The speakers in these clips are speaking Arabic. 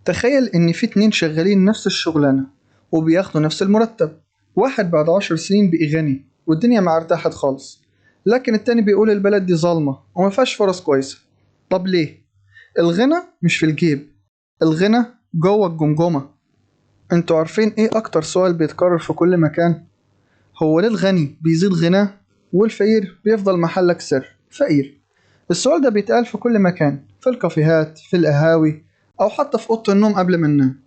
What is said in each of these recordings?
تخيل إن في 2 شغالين نفس الشغلانة وبياخدوا نفس المرتب. واحد بعد 10 سنين بقي غني والدنيا معاه ارتاحت خالص، لكن التاني بيقول البلد دي ظالمة ومفيهاش فرص كويسة. طب ليه؟ الغنى مش في الجيب، الغنى جوه الجمجمة. انتوا عارفين ايه اكتر سؤال بيتكرر في كل مكان؟ هو ليه الغني بيزيد غناه والفقير بيفضل محلك سر فقير؟ السؤال ده بيتقال في كل مكان، في الكافيهات، في القهاوي، أو حتى في أوضة النوم قبل ما ننام.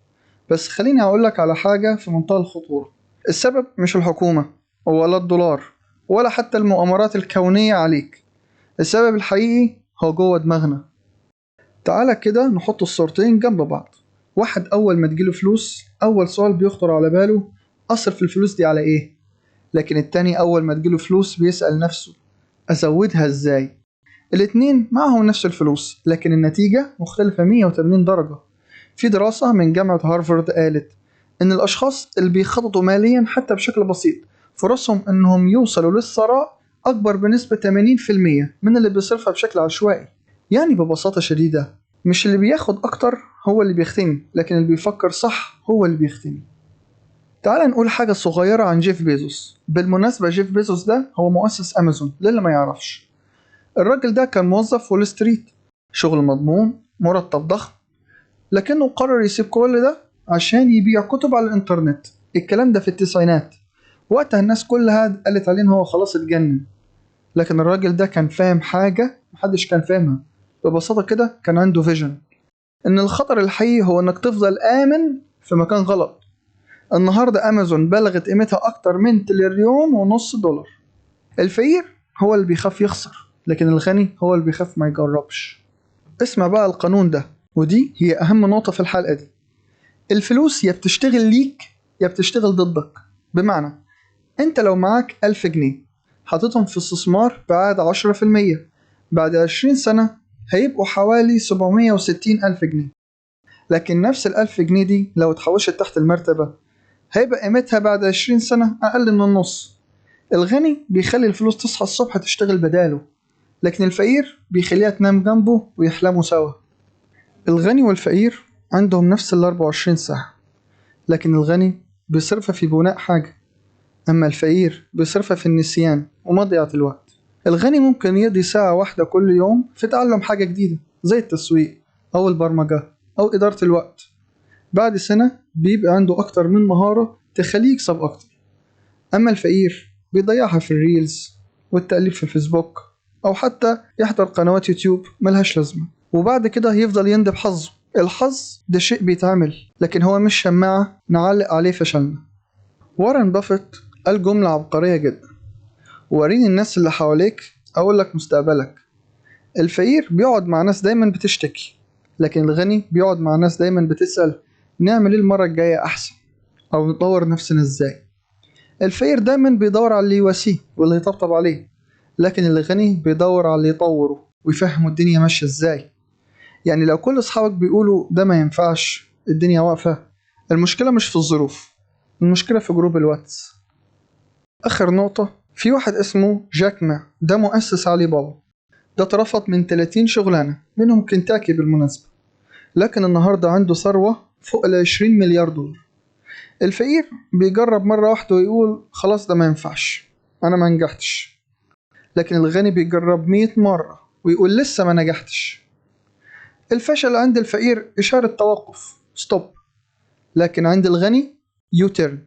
بس خليني أقولك على حاجة في منتهى الخطورة. السبب مش الحكومة ولا الدولار ولا حتى المؤامرات الكونية عليك. السبب الحقيقي هو جوه دماغنا. تعالى كده نحط الصورتين جنب بعض. واحد أول ما تجيله فلوس أول سؤال بيخطر على باله أصرف الفلوس دي على إيه؟ لكن التاني أول ما تجيله فلوس بيسأل نفسه أزودها إزاي؟ الاتنين معهم نفس الفلوس لكن النتيجة مختلفة 180 درجة. في دراسة من جامعة هارفارد قالت إن الأشخاص اللي بيخططوا ماليا حتى بشكل بسيط فرصهم إنهم يوصلوا للثراء أكبر بنسبة 80% من اللي بيصرفها بشكل عشوائي. يعني ببساطة شديدة مش اللي بياخد أكتر هو اللي بيغتني، لكن اللي بيفكر صح هو اللي بيغتني. تعال نقول حاجة صغيرة عن جيف بيزوس. بالمناسبة جيف بيزوس ده هو مؤسس أمازون للي ما يعرفش. الراجل ده كان موظف وول ستريت، شغل مضمون، مرتب ضخم، لكنه قرر يسيب كل ده عشان يبيع كتب على الانترنت. الكلام ده في التسعينات، وقتها الناس كلها قالت عليه ان هو خلاص اتجنن. لكن الراجل ده كان فاهم حاجة محدش كان فاهمها. ببساطة كده كان عنده فيجن ان الخطر الحقيقي هو انك تفضل آمن في مكان غلط. النهاردة أمازون بلغت قيمتها أكتر من $1.5 تريليون. الفقير هو اللي بيخاف يخسر، لكن الغني هو اللي بيخاف ما يجربش. اسمع بقى القانون ده، ودي هي أهم نقطة في الحلقة دي. الفلوس يا بتشتغل ليك يا بتشتغل ضدك. بمعنى انت لو معاك 1000 جنيه حاططهم في استثمار بعد 10%، بعد 20 سنة هيبقوا حوالي 760 ألف جنيه. لكن نفس ال1000 جنيه دي لو اتحوشت تحت المرتبة هيبقى قيمتها بعد 20 سنة أقل من النص. الغني بيخلي الفلوس تصحى الصبح تشتغل بداله، لكن الفقير بيخليها تنام جنبه ويحلموا سوا. الغني والفقير عندهم نفس ال24 ساعة، لكن الغني بيصرفها في بناء حاجة، أما الفقير بيصرفها في النسيان ومضيعة الوقت. الغني ممكن يقضي ساعة واحدة كل يوم في تعلم حاجة جديدة زي التسويق أو البرمجة أو إدارة الوقت. بعد سنة بيبقى عنده أكتر من مهارة تخليه يكسب أكتر. أما الفقير بيضيعها في الريلز والتقليب في الفيسبوك أو حتى يحضر قنوات يوتيوب ملهاش لازمة، وبعد كده يفضل يندب حظه. الحظ ده شيء بيتعمل، لكن هو مش شماعة نعلق عليه فشلنا. وارن بافيت قال جملة عبقرية جدا: وريني الناس اللي حواليك أقول لك مستقبلك. الفقير بيقعد مع ناس دايما بتشتكي، لكن الغني بيقعد مع ناس دايما بتسأل نعمل ايه المرة الجاية أحسن، أو نطور نفسنا ازاي. الفقير دايما بيدور على اللي يواسيه واللي يطبطب عليه، لكن الغني بيدور على اللي يطوره ويفهمه الدنيا ماشية ازاي. يعني لو كل أصحابك بيقولوا ده ما ينفعش الدنيا واقفة، المشكلة مش في الظروف، المشكلة في جروب الواتس. آخر نقطة، في واحد اسمه جاك ما، ده مؤسس علي بابا. ده اترفض من 30 شغلانة منهم كنتاكي بالمناسبة، لكن النهاردة عنده ثروة فوق $20 مليار. الفقير بيجرب مرة واحدة ويقول خلاص ده ما ينفعش، أنا ما نجحتش. لكن الغني بيجرب 100 مرة ويقول لسه ما نجحتش. الفشل عند الفقير إشارة توقف ستوب، لكن عند الغني يوتيرن،